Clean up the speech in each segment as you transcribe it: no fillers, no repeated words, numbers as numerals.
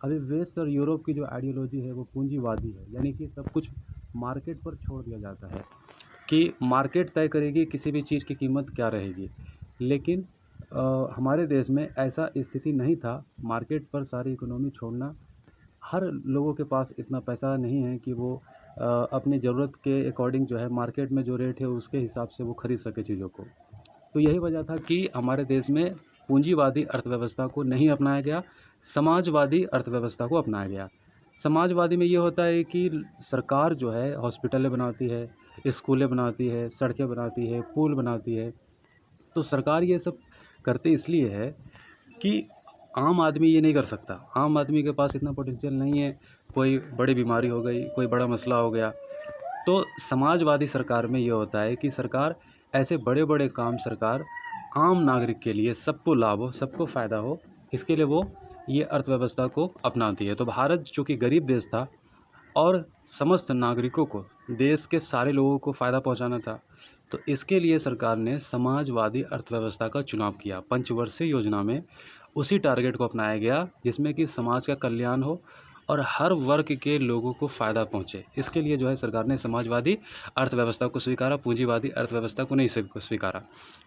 अभी वेस्ट और यूरोप की जो आइडियोलॉजी है वो पूंजीवादी है, यानी कि सब कुछ मार्केट पर छोड़ दिया जाता है कि मार्केट तय करेगी किसी भी चीज़ की कीमत क्या रहेगी। लेकिन हमारे देश में ऐसा स्थिति नहीं था, मार्केट पर सारी इकोनॉमी छोड़ना। हर लोगों के पास इतना पैसा नहीं है कि वो अपनी ज़रूरत के अकॉर्डिंग जो है मार्केट में जो रेट है उसके हिसाब से वो खरीद सके चीज़ों को। तो यही वजह था कि हमारे देश में पूंजीवादी अर्थव्यवस्था को नहीं अपनाया गया, समाजवादी अर्थव्यवस्था को अपनाया गया। समाजवादी में ये होता है कि सरकार जो है हॉस्पिटलें बनाती है, स्कूलें बनाती है, सड़कें बनाती है, पुल बनाती है। तो सरकार ये सब करते इसलिए है कि आम आदमी ये नहीं कर सकता। आम आदमी के पास इतना पोटेंशियल नहीं है, कोई बड़ी बीमारी हो गई, कोई बड़ा मसला हो गया। तो समाजवादी सरकार में ये होता है कि सरकार ऐसे बड़े-बड़े काम सरकार आम नागरिक के लिए सबको लाभ हो, सबको फ़ायदा हो, इसके लिए वो ये अर्थव्यवस्था को अपनाती है। तो भारत चूँकि गरीब देश था और समस्त नागरिकों को, देश के सारे लोगों को फ़ायदा पहुंचाना था, तो इसके लिए सरकार ने समाजवादी अर्थव्यवस्था का चुनाव किया। पंचवर्षीय योजना में उसी टारगेट को अपनाया गया जिसमें कि समाज का कल्याण हो और हर वर्ग के लोगों को फ़ायदा पहुंचे। इसके लिए जो है सरकार ने समाजवादी अर्थव्यवस्था को स्वीकारा, पूंजीवादी अर्थव्यवस्था को नहीं स्वीकारा।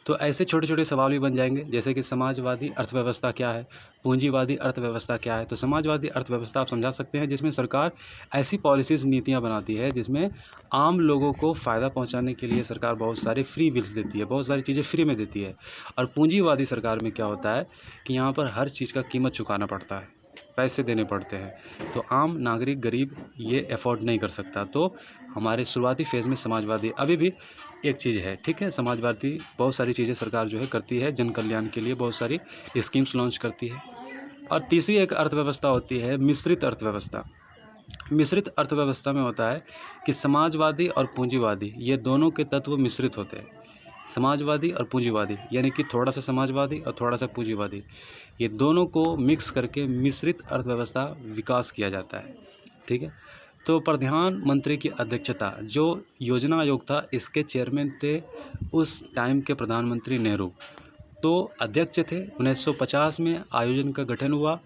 तो ऐसे छोटे छोटे सवाल भी बन जाएंगे, जैसे कि समाजवादी अर्थव्यवस्था क्या है, पूंजीवादी अर्थव्यवस्था क्या है। तो समाजवादी अर्थव्यवस्था आप समझा सकते हैं जिसमें सरकार ऐसी पॉलिसीज़, नीतियाँ बनाती है जिसमें आम लोगों को फ़ायदा पहुंचाने के लिए सरकार बहुत सारे फ्री व्हील्स देती है, बहुत सारी चीज़ें फ्री में देती है। और पूंजीवादी सरकार में क्या होता है कि यहाँ पर हर चीज़ का कीमत चुकाना पड़ता है, पैसे देने पड़ते हैं। तो आम नागरिक, गरीब ये अफोर्ड नहीं कर सकता। तो हमारे शुरुआती फेज़ में समाजवादी अभी भी एक चीज़ है, ठीक है। समाजवादी बहुत सारी चीज़ें सरकार जो है करती है, जन कल्याण के लिए बहुत सारी स्कीम्स लॉन्च करती है। और तीसरी एक अर्थव्यवस्था होती है मिश्रित अर्थव्यवस्था। मिश्रित अर्थव्यवस्था में होता है कि समाजवादी और पूंजीवादी ये दोनों के तत्व मिश्रित होते हैं। समाजवादी और पूंजीवादी यानी कि थोड़ा सा समाजवादी और थोड़ा सा पूंजीवादी, ये दोनों को मिक्स करके मिश्रित अर्थव्यवस्था विकास किया जाता है, ठीक है। तो प्रधानमंत्री की अध्यक्षता, जो योजना आयोग था इसके चेयरमैन थे उस टाइम के प्रधानमंत्री नेहरू। तो अध्यक्ष थे। 1950 में आयोजन का गठन हुआ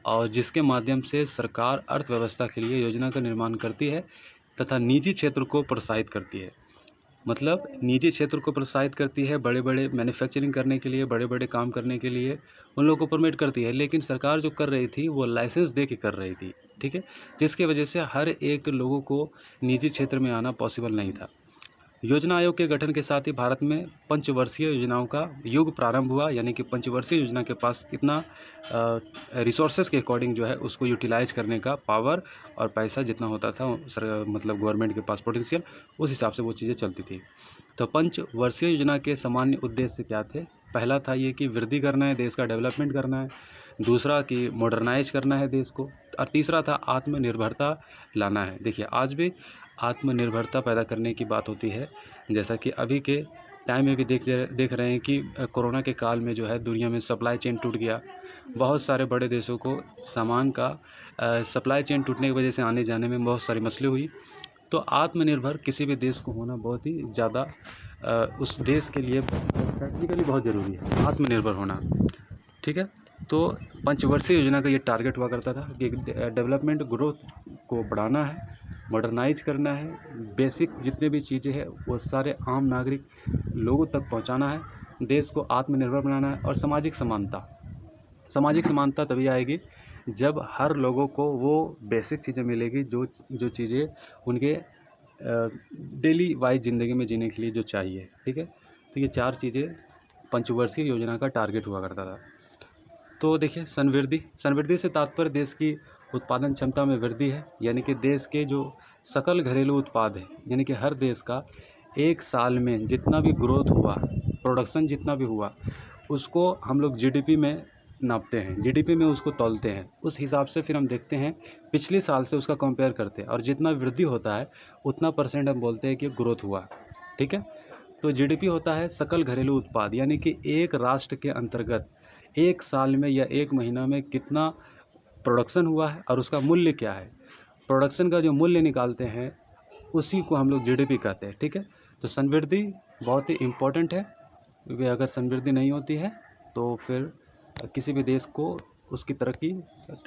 और जिसके माध्यम से सरकार अर्थव्यवस्था के लिए योजना का निर्माण करती है तथा निजी क्षेत्र को प्रोत्साहित करती है। मतलब निजी क्षेत्र को प्रोत्साहित करती है बड़े बड़े मैन्युफैक्चरिंग करने के लिए, बड़े बड़े काम करने के लिए उन लोगों को परमिट करती है। लेकिन सरकार जो कर रही थी वो लाइसेंस दे के कर रही थी, ठीक है। जिसकी वजह से हर एक लोगों को निजी क्षेत्र में आना पॉसिबल नहीं था। योजना आयोग के गठन के साथ ही भारत में पंचवर्षीय योजनाओं का युग प्रारंभ हुआ, यानी कि पंचवर्षीय योजना के पास इतना रिसोर्सेज के अकॉर्डिंग जो है उसको यूटिलाइज करने का पावर और पैसा जितना होता था मतलब गवर्नमेंट के पास पोटेंशियल, उस हिसाब से वो चीज़ें चलती थी। तो पंचवर्षीय योजना के सामान्य उद्देश्य क्या थे? पहला था ये कि वृद्धि करना है, देश का डेवलपमेंट करना है। दूसरा कि मॉडर्नाइज करना है देश को। और तीसरा था आत्मनिर्भरता लाना है। देखिए आज भी आत्मनिर्भरता पैदा करने की बात होती है, जैसा कि अभी के टाइम में भी देख रहे हैं कि कोरोना के काल में जो है दुनिया में सप्लाई चेन टूट गया। बहुत सारे बड़े देशों को सामान का सप्लाई चेन टूटने की वजह से आने जाने में बहुत सारी मसले हुई। तो आत्मनिर्भर किसी भी देश को होना बहुत ही ज़्यादा उस देश के लिए स्ट्रेटजिकली बहुत ज़रूरी है, आत्मनिर्भर होना, ठीक है। तो पंचवर्षीय योजना का ये टारगेट हुआ करता था कि डेवलपमेंट ग्रोथ को बढ़ाना है, मॉडर्नाइज करना है, बेसिक जितने भी चीज़ें हैं वो सारे आम नागरिक लोगों तक पहुंचाना है, देश को आत्मनिर्भर बनाना है। और सामाजिक समानता तभी आएगी जब हर लोगों को वो बेसिक चीज़ें मिलेगी जो जो चीज़ें उनके डेली वाइज ज़िंदगी में जीने के लिए जो चाहिए, ठीक है। तो ये चार चीज़ें पंचवर्षीय योजना का टारगेट हुआ करता था। तो देखिए समृद्धि से तात्पर्य देश की उत्पादन क्षमता में वृद्धि है, यानी कि देश के जो सकल घरेलू उत्पाद है, यानी कि हर देश का एक साल में जितना भी ग्रोथ हुआ, प्रोडक्शन जितना भी हुआ, उसको हम लोग जीडीपी में नापते हैं, जीडीपी में उसको तौलते हैं। उस हिसाब से फिर हम देखते हैं पिछले साल से उसका कंपेयर करते हैं और जितना वृद्धि होता है उतना परसेंट हम बोलते हैं कि ग्रोथ हुआ, ठीक है। तो जीडीपी होता है सकल घरेलू उत्पाद, यानी कि एक राष्ट्र के अंतर्गत एक साल में या एक महीना में कितना प्रोडक्शन हुआ है और उसका मूल्य क्या है। प्रोडक्शन का जो मूल्य निकालते हैं उसी को हम लोग जीडीपी कहते हैं, ठीक है। तो समृद्धि बहुत ही इम्पोर्टेंट है, क्योंकि अगर समृद्धि नहीं होती है तो फिर किसी भी देश को उसकी तरक्की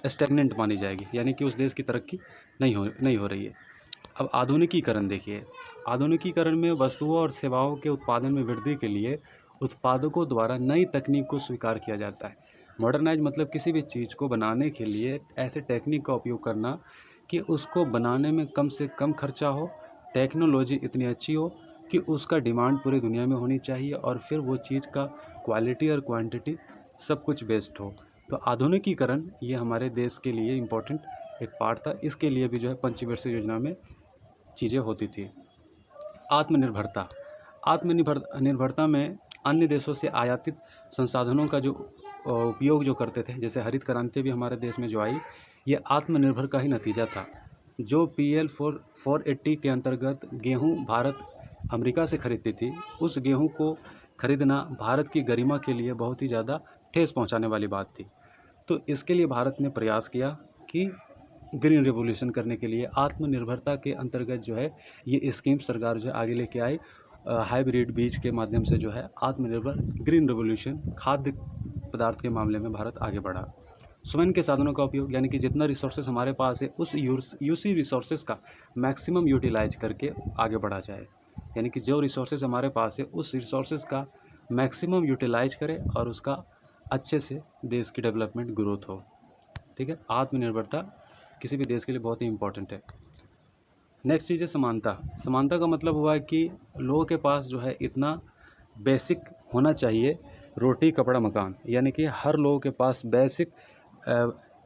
स्टैग्नेंट मानी जाएगी, यानी कि उस देश की तरक्की नहीं हो रही है। अब आधुनिकीकरण देखिए, आधुनिकीकरण में वस्तुओं और सेवाओं के उत्पादन में वृद्धि के लिए उत्पादकों द्वारा नई तकनीक को स्वीकार किया जाता है। मॉडर्नाइज मतलब किसी भी चीज़ को बनाने के लिए ऐसे टेक्निक का उपयोग करना कि उसको बनाने में कम से कम खर्चा हो, टेक्नोलॉजी इतनी अच्छी हो कि उसका डिमांड पूरी दुनिया में होनी चाहिए, और फिर वो चीज़ का क्वालिटी और क्वांटिटी सब कुछ बेस्ट हो। तो आधुनिकीकरण ये हमारे देश के लिए इम्पोर्टेंट एक पार्ट था। इसके लिए भी जो है पंचवर्षीय योजना में चीज़ें होती थी। आत्मनिर्भरता, निर्भरता में अन्य देशों से आयातित संसाधनों का जो उपयोग जो करते थे, जैसे हरित क्रांति भी हमारे देश में जो आई, ये आत्मनिर्भर का ही नतीजा था। जो PL 480 के अंतर्गत गेहूं भारत अमेरिका से खरीदती थी, उस गेहूं को खरीदना भारत की गरिमा के लिए बहुत ही ज़्यादा ठेस पहुंचाने वाली बात थी। तो इसके लिए भारत ने प्रयास किया कि ग्रीन रिवॉल्यूशन करने के लिए आत्मनिर्भरता के अंतर्गत जो है ये स्कीम सरकार जो है आगे लेके आई। हाइब्रिड बीज के माध्यम से जो है आत्मनिर्भर ग्रीन रिवॉल्यूशन खाद्य पदार्थ के मामले में भारत आगे बढ़ा। स्वयं के साधनों का उपयोग, यानी कि जितना रिसोर्सेज हमारे पास है उस यूसी रिसोर्सेज का मैक्सिमम यूटिलाइज करके आगे बढ़ा जाए, यानी कि जो रिसोर्सेज हमारे पास है उस रिसोर्सेज का मैक्सिमम यूटिलाइज करें और उसका अच्छे से देश की डेवलपमेंट ग्रोथ हो। ठीक है, आत्मनिर्भरता किसी भी देश के लिए बहुत ही इम्पोर्टेंट है। नेक्स्ट चीज़ है समानता। समानता का मतलब हुआ है कि लोगों के पास जो है इतना बेसिक होना चाहिए, रोटी कपड़ा मकान, यानी कि हर लोगों के पास बेसिक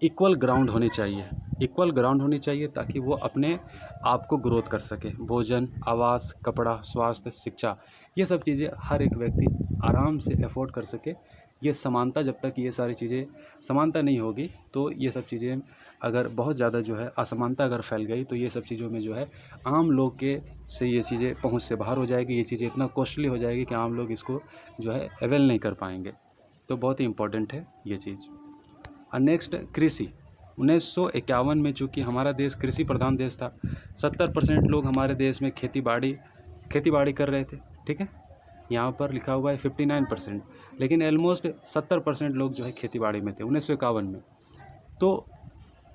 इक्वल ग्राउंड होनी चाहिए, इक्वल ग्राउंड होनी चाहिए ताकि वो अपने आप को ग्रोथ कर सके। भोजन, आवास, कपड़ा, स्वास्थ्य, शिक्षा, ये सब चीज़ें हर एक व्यक्ति आराम से अफोर्ड कर सके। ये समानता, जब तक ये सारी चीज़ें समानता नहीं होगी तो ये सब चीज़ें अगर बहुत ज़्यादा जो है असमानता अगर फैल गई तो ये सब चीज़ों में जो है आम लोग के से ये चीज़ें पहुंच से बाहर हो जाएगी, ये चीज़ें इतना कॉस्टली हो जाएगी कि आम लोग इसको जो है अवेल नहीं कर पाएंगे। तो बहुत ही इम्पोर्टेंट है ये चीज़। और नेक्स्ट कृषि। 1951 में चूँकि हमारा देश कृषि प्रधान देश था, 70% लोग हमारे देश में खेती बाड़ी कर रहे थे। ठीक है, यहाँ पर लिखा हुआ है 59%, लेकिन ऑलमोस्ट 70% लोग जो है खेती बाड़ी में थे 1951 में। तो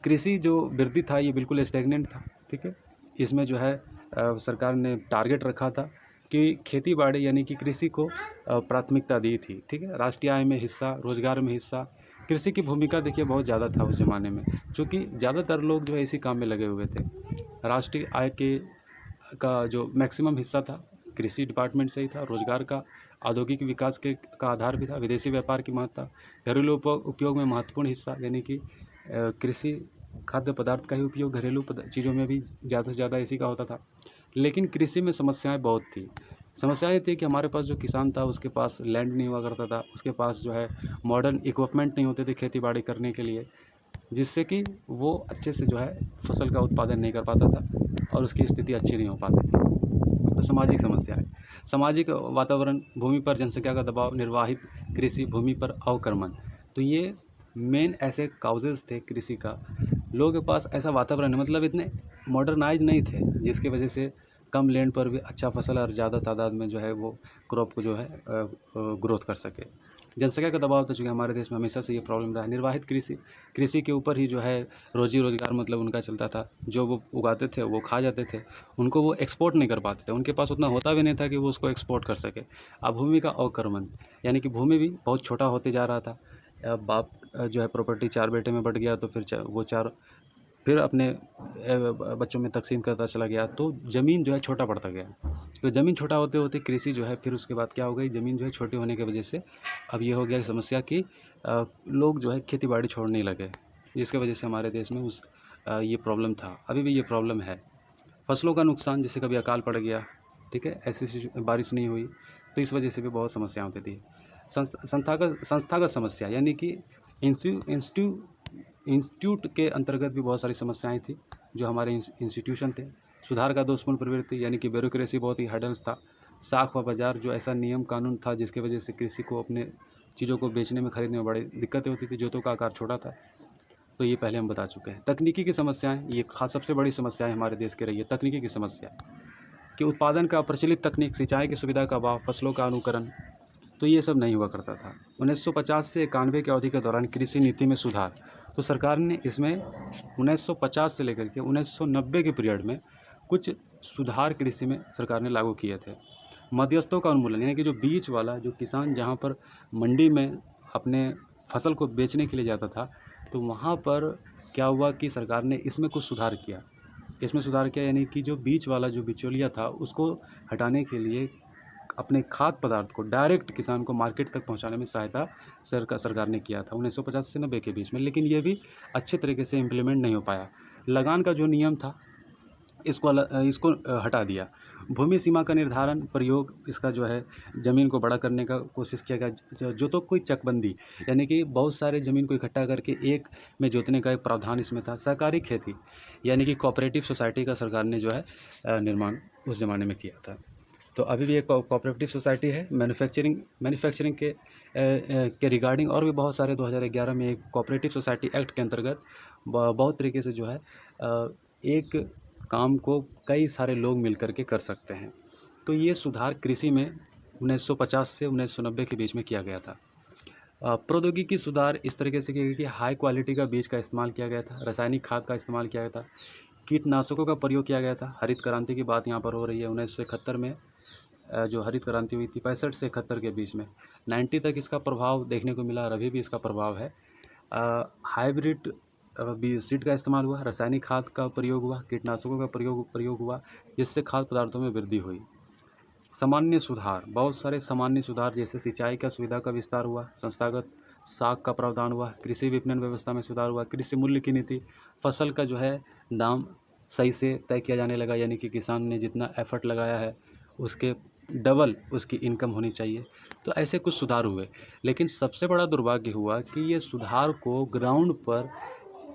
कृषि जो वृद्धि था ये बिल्कुल स्टैग्नेंट था। ठीक है, इसमें जो है सरकार ने टारगेट रखा था कि खेती बाड़ी यानी कि कृषि को प्राथमिकता दी थी। ठीक है, राष्ट्रीय आय में हिस्सा, रोजगार में हिस्सा, कृषि की भूमिका देखिए बहुत ज़्यादा था उस ज़माने में, क्योंकि ज़्यादातर लोग जो है इसी काम में लगे हुए थे। राष्ट्रीय आय के का जो मैक्सिमम हिस्सा था कृषि डिपार्टमेंट से ही था। रोजगार का, औद्योगिक विकास के का आधार भी था। विदेशी व्यापार की महत्ता, घरेलू उपयोग में महत्वपूर्ण हिस्सा, यानी कि कृषि खाद्य पदार्थ का ही उपयोग घरेलू चीज़ों में भी ज़्यादा से ज़्यादा इसी का होता था। लेकिन कृषि में समस्याएं बहुत थी। समस्याएं थी कि हमारे पास जो किसान था उसके पास लैंड नहीं हुआ करता था, उसके पास जो है मॉडर्न इक्विपमेंट नहीं होते थे खेती बाड़ी करने के लिए, जिससे कि वो अच्छे से जो है फसल का उत्पादन नहीं कर पाता था और उसकी स्थिति अच्छी नहीं हो पाती थी। तो सामाजिक समस्या है, सामाजिक वातावरण, भूमि पर जनसंख्या का दबाव, निर्वाहित कृषि, भूमि पर अवक्रमण। तो ये मेन ऐसे काउजेज़ थे कृषि का। लोगों के पास ऐसा वातावरण, मतलब इतने मॉडर्नाइज नहीं थे जिसकी वजह से कम लैंड पर भी अच्छा फसल और ज़्यादा तादाद में जो है वो क्रॉप को जो है ग्रोथ कर सके। जनसंख्या का दबाव तो चूँकि हमारे देश में हमेशा से ये प्रॉब्लम रहा है। निर्वाहित कृषि के ऊपर ही जो है रोजी रोजगार मतलब उनका चलता था। जो वो उगाते थे वो खा जाते थे, उनको वो एक्सपोर्ट नहीं कर पाते थे, उनके पास उतना होता भी नहीं था कि वो उसको एक्सपोर्ट कर सके। अब भूमि का अवक्रमण, यानी कि भूमि भी बहुत छोटा होते जा रहा था। अब बाप जो है प्रॉपर्टी 4 बेटे में बँट गया तो फिर वो 4 फिर अपने बच्चों में तकसीम करता चला गया, तो ज़मीन जो है छोटा पड़ता गया। तो ज़मीन छोटा होते होते कृषि जो है फिर उसके बाद क्या हो गई, ज़मीन जो है छोटी होने की वजह से अब ये हो गया समस्या कि लोग जो है खेती बाड़ी छोड़ने लगे, जिसकी वजह से हमारे देश में ये प्रॉब्लम था, अभी भी ये प्रॉब्लम है। फसलों का नुकसान, जैसे कभी अकाल पड़ गया, ठीक है, ऐसी बारिश नहीं हुई तो इस वजह से भी बहुत समस्या होती थी। संस्थागत समस्या, यानी कि इंस्टीट्यूट के अंतर्गत भी बहुत सारी समस्याएं थी जो हमारे इंस्टीट्यूशन थे। सुधार का दोषपूर्ण प्रवृत्ति, यानी कि ब्यूरोक्रेसी बहुत ही हर्डल्स था। साख व बाजार, जो ऐसा नियम कानून था जिसकी वजह से कृषि को अपने चीज़ों को बेचने में खरीदने में बड़ी दिक्कतें होती थी, जोतों का आकार छोटा था, तो ये पहले हम बता चुके हैं। तकनीकी की समस्याएं, ये खास सबसे बड़ी समस्याएं हमारे देश की रही है। तकनीकी की समस्या कि उत्पादन का प्रचलित तकनीक, सिंचाई की सुविधा का अभाव, फसलों का अनुकरण, तो ये सब नहीं हुआ करता था। 1950 से 91 की अवधि के दौरान कृषि नीति में सुधार, तो सरकार ने इसमें 1950 से लेकर के 1990 के पीरियड में कुछ सुधार कृषि में सरकार ने लागू किए थे। मध्यस्थों का उन्मूलन, यानी कि जो बीच वाला, जो किसान जहाँ पर मंडी में अपने फसल को बेचने के लिए जाता था, तो वहाँ पर क्या हुआ कि सरकार ने इसमें कुछ सुधार किया। इसमें सुधार किया यानी कि जो बीच वाला जो बिचौलिया था, उसको हटाने के लिए अपने खाद्य पदार्थ को डायरेक्ट किसान को मार्केट तक पहुंचाने में सहायता सरकार ने किया था 1950 से 90 के बीच में। लेकिन ये भी अच्छे तरीके से इम्प्लीमेंट नहीं हो पाया। लगान का जो नियम था, इसको हटा दिया। भूमि सीमा का निर्धारण, प्रयोग, इसका जो है ज़मीन को बड़ा करने का कोशिश किया गया। जो तो कोई चकबंदी, यानी कि बहुत सारे ज़मीन को इकट्ठा करके एक में जोतने का एक प्रावधान इसमें था। सहकारी खेती, यानी कि कोऑपरेटिव सोसाइटी का सरकार ने जो है निर्माण उस ज़माने में किया था। तो अभी भी एक कोऑपरेटिव सोसाइटी है। मैन्युफैक्चरिंग के रिगार्डिंग और भी बहुत सारे 2011 में एक कोऑपरेटिव सोसाइटी एक्ट के अंतर्गत बहुत तरीके से जो है एक काम को कई सारे लोग मिलकर के कर सकते हैं। तो ये सुधार कृषि में 1950 से 1990 के बीच में किया गया था। प्रौद्योगिकी सुधार इस तरीके से किया गया कि हाई क्वालिटी का बीज का इस्तेमाल किया गया था, रासायनिक खाद का इस्तेमाल किया गया था, कीटनाशकों का प्रयोग किया गया था। हरित क्रांति की बात यहाँ पर हो रही है। 1971 में जो हरित क्रांति हुई थी, 65 से 71 के बीच में 90 तक इसका प्रभाव देखने को मिला और अभी भी इसका प्रभाव है। हाइब्रिड सीड का इस्तेमाल हुआ, रासायनिक खाद का प्रयोग हुआ, कीटनाशकों का प्रयोग हुआ, जिससे खाद्य पदार्थों में वृद्धि हुई। सामान्य सुधार, बहुत सारे सामान्य सुधार, जैसे सिंचाई का सुविधा का विस्तार हुआ, संस्थागत साख का प्रावधान हुआ, कृषि विपणन व्यवस्था में सुधार हुआ, कृषि मूल्य की नीति, फसल का जो है दाम सही से तय किया जाने लगा, यानी कि किसान ने जितना एफर्ट लगाया है उसके डबल उसकी इनकम होनी चाहिए। तो ऐसे कुछ सुधार हुए। लेकिन सबसे बड़ा दुर्भाग्य हुआ कि ये सुधार को ग्राउंड पर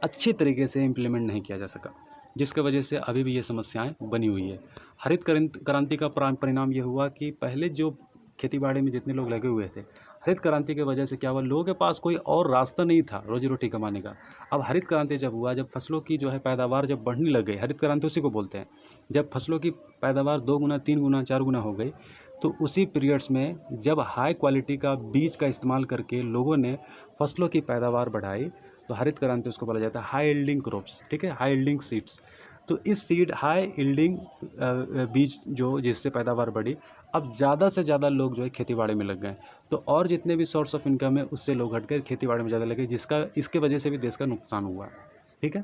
अच्छी तरीके से इम्प्लीमेंट नहीं किया जा सका, जिसकी वजह से अभी भी ये समस्याएं बनी हुई है। हरित क्रांति का परिणाम ये हुआ कि पहले जो खेतीबाड़ी में जितने लोग लगे हुए थे, हरित क्रांति की वजह से क्या हुआ, लोगों के पास कोई और रास्ता नहीं था रोजी रोटी कमाने का। अब हरित क्रांति जब हुआ, जब फसलों की जो है पैदावार जब बढ़ने लग गई, हरित क्रांति उसी को बोलते हैं, जब फसलों की पैदावार 2 गुना 3 गुना 4 गुना हो गई, तो उसी पीरियड्स में जब हाई क्वालिटी का बीज का इस्तेमाल करके लोगों ने फसलों की पैदावार बढ़ाई, तो हरित क्रांति उसको बोला जाता है हाई यील्डिंग क्रॉप्स, ठीक है, हाई यील्डिंग सीड्स। तो इस सीड हाई यील्डिंग बीज जो जिससे पैदावार बढ़ी, अब ज़्यादा से ज़्यादा लोग जो है खेतीबाड़ी में लग गए। तो और जितने भी सोर्स ऑफ इनकम है उससे लोग हटकर खेतीबाड़ी में ज़्यादा लगे, जिसका इसके वजह से भी देश का नुकसान हुआ। ठीक है,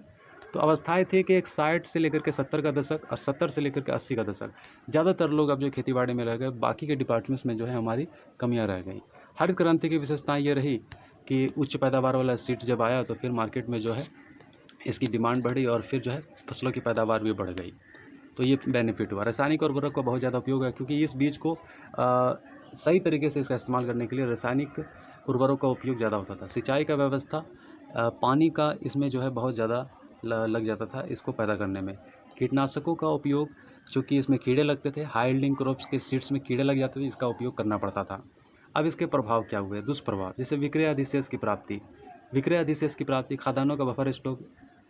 तो अवस्थाएं थी कि एक 60 से लेकर के 70 का दशक और 70 से लेकर के 80 का दशक, ज़्यादातर लोग अब जो खेतीबाड़ी में रह गए, बाकी के डिपार्टमेंट्स में जो है हमारी कमियाँ रह गई। हरित क्रांति की विशेषताएँ ये रही कि उच्च पैदावार वाला सीड जब आया तो फिर मार्केट में जो है इसकी डिमांड बढ़ी और फिर जो है फसलों की पैदावार भी बढ़ गई। तो ये बेनिफिट हुआ। रासायनिक उर्वरक का बहुत ज़्यादा उपयोग है, क्योंकि इस बीज को सही तरीके से इसका इस्तेमाल करने के लिए रासायनिक उर्वरक का उपयोग ज़्यादा होता था। सिंचाई का व्यवस्था, पानी का इसमें जो है बहुत ज़्यादा लग जाता था इसको पैदा करने में। कीटनाशकों का उपयोग, चूँकि इसमें कीड़े लगते थे, हाई यील्डिंग क्रॉप्स के सीड्स में कीड़े लग जाते थे, इसका उपयोग करना पड़ता था। अब इसके प्रभाव क्या हुए, दुष्प्रभाव, जैसे विक्रय अधिशेष की प्राप्ति, खाद्यान्नों का बफर स्टॉक,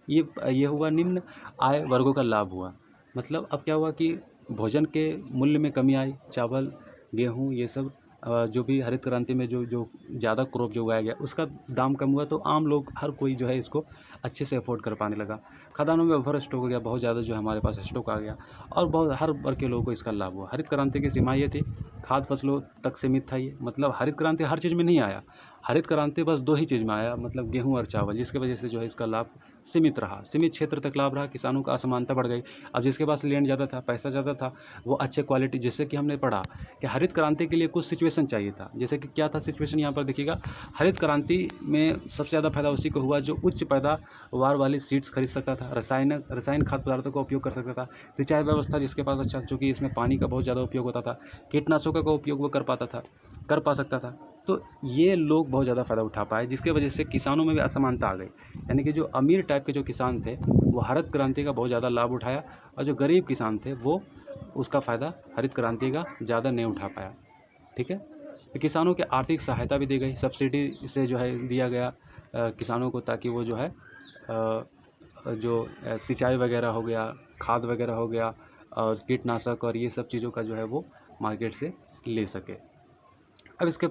ये हुआ। निम्न आय वर्गों का लाभ हुआ, मतलब अब क्या हुआ कि भोजन के मूल्य में कमी आई। चावल, गेहूँ, ये सब जो भी हरित क्रांति में जो जो ज़्यादा क्रॉप जो उगाया गया उसका दाम कम हुआ, तो आम लोग हर कोई जो है इसको अच्छे से अफोर्ड कर पाने लगा। खाद्यान्नों में ओवर स्टॉक हो गया, बहुत ज़्यादा जो हमारे पास स्टॉक आ गया और बहुत हर वर्ग के लोगों को इसका लाभ हुआ। हरित क्रांति की सीमा ये थी, खाद्य फसलों तक सीमित था ये, मतलब हरित क्रांति हर चीज़ में नहीं आया। हरित क्रांति बस 2 ही चीज़ में आया, मतलब गेहूँ और चावल, जिसकी वजह से जो है इसका लाभ सीमित रहा, सीमित क्षेत्र तक लाभ रहा। किसानों का असमानता बढ़ गई। अब जिसके पास लैंड ज़्यादा था, पैसा ज़्यादा था, वो अच्छे क्वालिटी, जैसे कि हमने पढ़ा कि हरित क्रांति के लिए कुछ सिचुएशन चाहिए था। जैसे कि क्या था सिचुएशन, यहाँ पर देखिएगा। हरित क्रांति में सबसे ज़्यादा फायदा उसी को हुआ जो उच्च पैदावार वाली सीड्स खरीद सकता था, रसायन खाद्य पदार्थों का उपयोग कर सकता था, सिंचाई व्यवस्था जिसके पास अच्छा, चूँकि इसमें पानी का बहुत ज़्यादा उपयोग होता था, कीटनाशकों का उपयोग वो कर पा सकता था। तो ये लोग बहुत ज़्यादा फ़ायदा उठा पाए, जिसकी वजह से किसानों में भी असमानता आ गई। यानी कि जो अमीर टाइप के जो किसान थे वो हरित क्रांति का बहुत ज़्यादा लाभ उठाया, और जो गरीब किसान थे वो उसका फ़ायदा हरित क्रांति का ज़्यादा नहीं उठा पाया। ठीक है, तो किसानों की आर्थिक सहायता भी दी गई, सब्सिडी से जो है दिया गया किसानों को, ताकि वो जो है सिंचाई वगैरह हो गया, खाद वगैरह हो गया और कीटनाशक और ये सब चीज़ों का जो है वो मार्केट से ले सके। अब इसके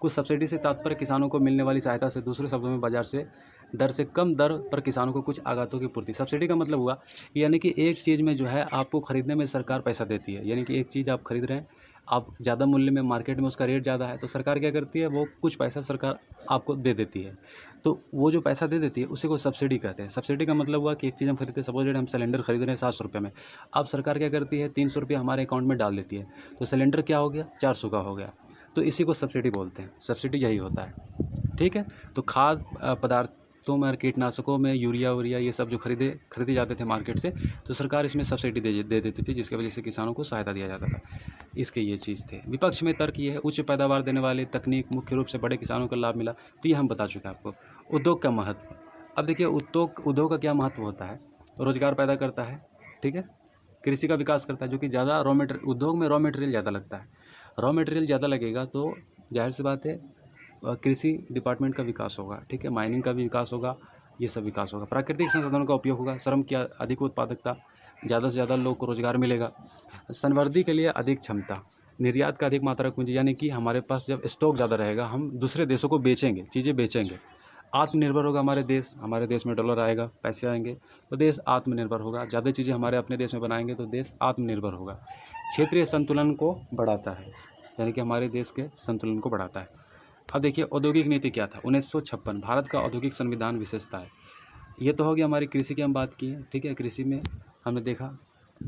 कुछ सब्सिडी से तात्पर्य किसानों को मिलने वाली सहायता से, दूसरे शब्दों में बाजार से दर से कम दर पर किसानों को कुछ आघातों की पूर्ति। सब्सिडी का मतलब हुआ यानी कि एक चीज़ में जो है आपको खरीदने में सरकार पैसा देती है, यानी कि एक चीज़ आप खरीद रहे हैं, आप ज़्यादा मूल्य में, मार्केट में उसका रेट ज़्यादा है, तो सरकार क्या करती है, वो कुछ पैसा सरकार आपको दे देती है। तो वो जो पैसा दे देती है उसी को सब्सिडी कहते हैं। सब्सिडी का मतलब हुआ कि एक चीज़ हम खरीदते हैं, सपोज दैट हम सिलेंडर खरीद रहे हैं 700 रुपये में, अब सरकार क्या करती है, 300 रुपये हमारे अकाउंट में डाल देती है, तो सिलेंडर क्या हो गया, 400 का हो गया। तो इसी को सब्सिडी बोलते हैं, सब्सिडी यही होता है। ठीक है, तो खाद्य पदार्थों में और कीटनाशकों में यूरिया वूरिया ये सब जो खरीदे जाते थे मार्केट से, तो सरकार इसमें सब्सिडी दे देती थी, जिसकी वजह से किसानों को सहायता दिया जाता था। इसके ये चीज़ थे। विपक्ष में तर्क ये है, उच्च पैदावार देने वाली तकनीक मुख्य रूप से बड़े किसानों को लाभ मिला, तो ये हम बता चुके हैं आपको। उद्योग का महत्व, अब देखिए उद्योग का क्या महत्व होता है, रोजगार पैदा करता है, ठीक है, कृषि का विकास करता है, जो कि ज़्यादा उद्योग में रॉ मटेरियल ज़्यादा लगता है, रॉ मटेरियल ज़्यादा लगेगा तो जाहिर सी बात है कृषि डिपार्टमेंट का विकास होगा, ठीक है, माइनिंग का भी विकास होगा, ये सब विकास होगा। प्राकृतिक संसाधनों का उपयोग होगा, श्रम की अधिक उत्पादकता, ज़्यादा से ज़्यादा लोग को रोजगार मिलेगा। संवर्धी के लिए अधिक क्षमता, निर्यात का अधिक मात्रा पूंजी, यानी कि हमारे पास जब स्टॉक ज़्यादा रहेगा हम दूसरे देशों को बेचेंगे, चीज़ें बेचेंगे, आत्मनिर्भर होगा हमारे देश में डॉलर आएगा, पैसे आएंगे, तो देश आत्मनिर्भर होगा। ज़्यादा चीज़ें हमारे अपने देश में बनाएंगे तो देश आत्मनिर्भर होगा। क्षेत्रीय संतुलन को बढ़ाता है, यानी कि हमारे देश के संतुलन को बढ़ाता है। अब देखिए औद्योगिक नीति क्या था, 1956 भारत का औद्योगिक संविधान विशेषता है। ये तो हो गया, हमारी कृषि की हम बात की है, ठीक है। कृषि में हमने देखा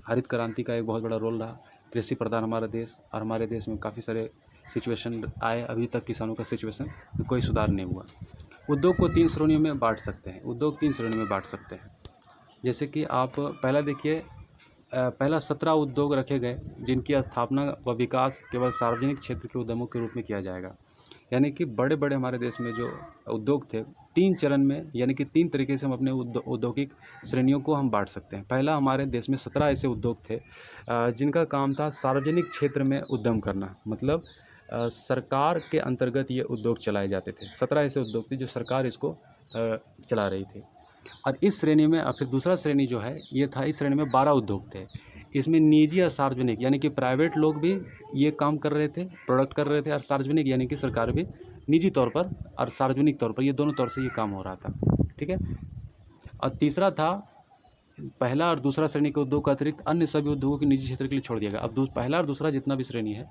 हरित क्रांति का एक बहुत बड़ा रोल रहा, कृषि प्रधान हमारा देश, और हमारे देश में काफ़ी सारे सिचुएशन आए, अभी तक किसानों का सिचुएशन में कोई सुधार नहीं हुआ। उद्योग को 3 श्रेणियों में बांट सकते हैं, उद्योग 3 श्रेणियों में बांट सकते हैं। जैसे कि आप पहला देखिए, पहला 17 उद्योग रखे गए जिनकी स्थापना व विकास केवल सार्वजनिक क्षेत्र के उद्यमों के रूप में किया जाएगा। यानी कि बड़े बड़े हमारे देश में जो उद्योग थे 3 चरण में, यानी कि 3 तरीके से हम अपने औद्योगिक श्रेणियों को हम बांट सकते हैं। पहला, हमारे देश में 17 ऐसे उद्योग थे जिनका काम था सार्वजनिक क्षेत्र में उद्यम करना, मतलब सरकार के अंतर्गत ये उद्योग चलाए जाते थे। 17 ऐसे उद्योग थे जो सरकार इसको चला रही थी। और इस श्रेणी में फिर दूसरा श्रेणी जो है ये था, इस श्रेणी में 12 उद्योग थे। इसमें निजी और सार्वजनिक, यानी कि प्राइवेट लोग भी ये काम कर रहे थे, प्रोडक्ट कर रहे थे, और सार्वजनिक यानी कि सरकार भी निजी तौर पर और सार्वजनिक तौर पर, ये दोनों तौर से ये काम हो रहा था, ठीक है। और तीसरा था, पहला और दूसरा श्रेणी के उद्योग के अतिरिक्त अन्य सभी उद्योगों के निजी क्षेत्र के लिए छोड़ दिया गया। अब पहला और दूसरा जितना भी श्रेणी है,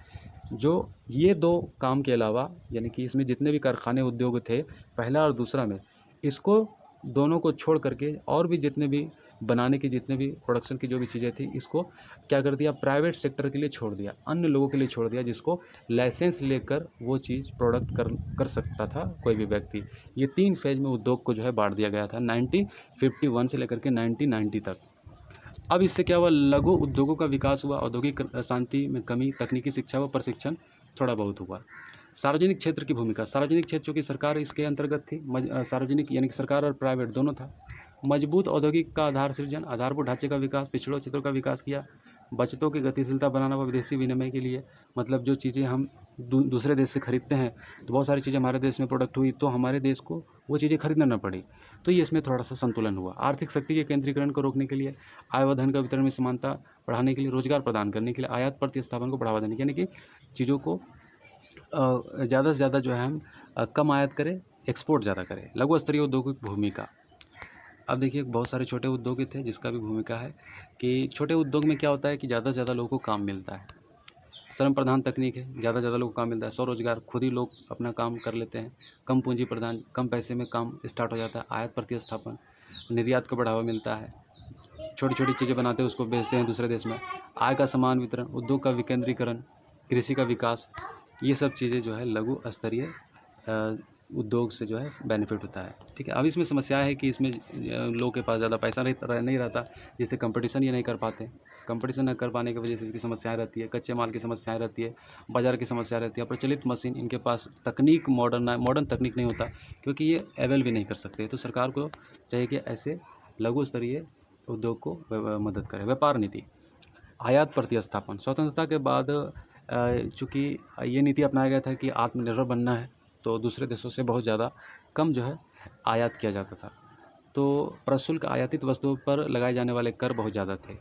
जो ये 2 काम के अलावा, यानी कि इसमें जितने भी कारखाने उद्योग थे पहला और दूसरा में, इसको दोनों को छोड़ करके और भी जितने भी बनाने की, जितने भी प्रोडक्शन की जो भी चीज़ें थी, इसको क्या कर दिया, प्राइवेट सेक्टर के लिए छोड़ दिया, अन्य लोगों के लिए छोड़ दिया, जिसको लाइसेंस लेकर वो चीज़ प्रोडक्ट कर सकता था कोई भी व्यक्ति। ये 3 फेज में उद्योग को जो है बांट दिया गया था 1951 से लेकर के 1990 तक। अब इससे क्या हुआ, लघु उद्योगों का विकास हुआ, औद्योगिक शांति में कमी, तकनीकी शिक्षा व प्रशिक्षण थोड़ा बहुत हुआ। सार्वजनिक क्षेत्र की भूमिका, सार्वजनिक क्षेत्र की सरकार इसके अंतर्गत थी, सार्वजनिक यानी कि सरकार और प्राइवेट दोनों था। मजबूत औद्योगिक का आधार सृजन, आधारभूत ढांचे का विकास, पिछड़ों क्षेत्रों का विकास किया, बचतों की गतिशीलता बनाना व विदेशी विनिमय के लिए, मतलब जो चीज़ें हम दूसरे देश से खरीदते हैं, तो बहुत सारी चीज़ें हमारे देश में प्रोडक्ट हुई तो हमारे देश को वो चीज़ें खरीदना न पड़ी, तो ये इसमें थोड़ा सा संतुलन हुआ। आर्थिक शक्ति के केंद्रीकरण को रोकने के लिए, आय व धन का वितरण में समानता बढ़ाने के लिए, रोजगार प्रदान करने के लिए, आयात प्रतिस्थापन को बढ़ावा देने के, यानी कि चीज़ों को ज़्यादा से ज़्यादा जो है हम कम आयात करें, एक्सपोर्ट ज़्यादा करें। लघु स्तरीय उद्योगों की भूमिका, अब देखिए बहुत सारे छोटे उद्योग थे जिसका भी भूमिका है कि छोटे उद्योग में क्या होता है कि ज़्यादा से ज़्यादा लोगों को काम मिलता है। श्रम प्रधान तकनीक है, ज़्यादा से ज़्यादा लोगों को काम मिलता है, स्वरोजगार, खुद ही लोग अपना काम कर लेते हैं, कम पूंजी प्रदान, कम पैसे में काम स्टार्ट हो जाता है, आयात प्रतिस्थापन, निर्यात को बढ़ावा मिलता है, छोटी छोटी चीज़ें बनाते हैं उसको बेचते हैं दूसरे देश में, आय का समान वितरण, उद्योग का विकेंद्रीकरण, कृषि का विकास, ये सब चीज़ें जो है लघु स्तरीय उद्योग से जो है बेनिफिट होता है, ठीक है। अब इसमें समस्या है कि इसमें लोगों के पास ज़्यादा पैसा नहीं रहता, जिससे कंपटीशन ये नहीं कर पाते, कंपटीशन न कर पाने की वजह से इसकी समस्याएं रहती है, कच्चे माल की समस्याएं रहती है, बाज़ार की समस्या रहती है, प्रचलित मशीन, इनके पास तकनीक मॉडर्न तकनीक नहीं होता, क्योंकि ये अवेल भी नहीं कर सकते। तो सरकार को चाहिए कि ऐसे लघु स्तरीय उद्योग को मदद करे। व्यापार नीति, आयात प्रतिस्थापन, स्वतंत्रता के बाद चूँकि ये नीति अपनाया गया था कि आत्मनिर्भर बनना है, तो दूसरे देशों से बहुत ज़्यादा कम जो है आयात किया जाता था। तो प्रशुल्क, आयातित वस्तुओं पर लगाए जाने वाले कर बहुत ज़्यादा थे।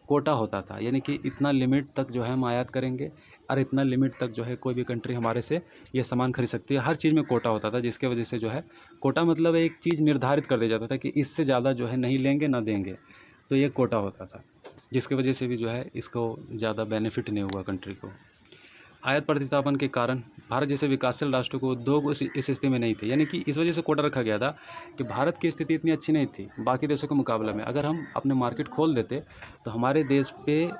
कोटा होता था, यानी कि इतना लिमिट तक जो है हम आयात करेंगे और इतना लिमिट तक जो है कोई भी कंट्री हमारे से ये सामान खरीद सकती है। हर चीज़ में कोटा होता था, जिसके वजह से जो है कोटा मतलब एक चीज़ निर्धारित कर दिया जाता था कि इससे ज़्यादा जो है नहीं लेंगे ना देंगे, तो ये कोटा होता था, जिसकी वजह से भी जो है इसको ज़्यादा बेनिफिट नहीं हुआ कंट्री को। आयात प्रतिस्थापन के कारण भारत जैसे विकासशील राष्ट्रों को उद्योग इस स्थिति में नहीं थे, यानी कि इस वजह से कोटा रखा गया था कि भारत की स्थिति इतनी अच्छी नहीं थी बाकी देशों के मुकाबले में। अगर हम अपने मार्केट खोल देते तो हमारे देश पे,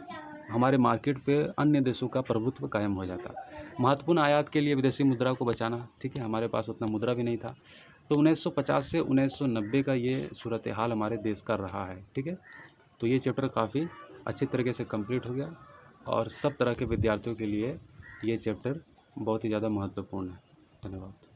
हमारे मार्केट पे अन्य देशों का प्रभुत्व कायम हो जाता। महत्वपूर्ण आयात के लिए विदेशी मुद्रा को बचाना, ठीक है, हमारे पास उतना मुद्रा भी नहीं था। तो 1950 से 1990 का ये सूरत हाल हमारे देश का रहा है, ठीक है। तो ये चैप्टर काफ़ी अच्छी तरीके से कंप्लीट हो गया और सब तरह के विद्यार्थियों के लिए ये चैप्टर बहुत ही ज़्यादा महत्वपूर्ण है। धन्यवाद।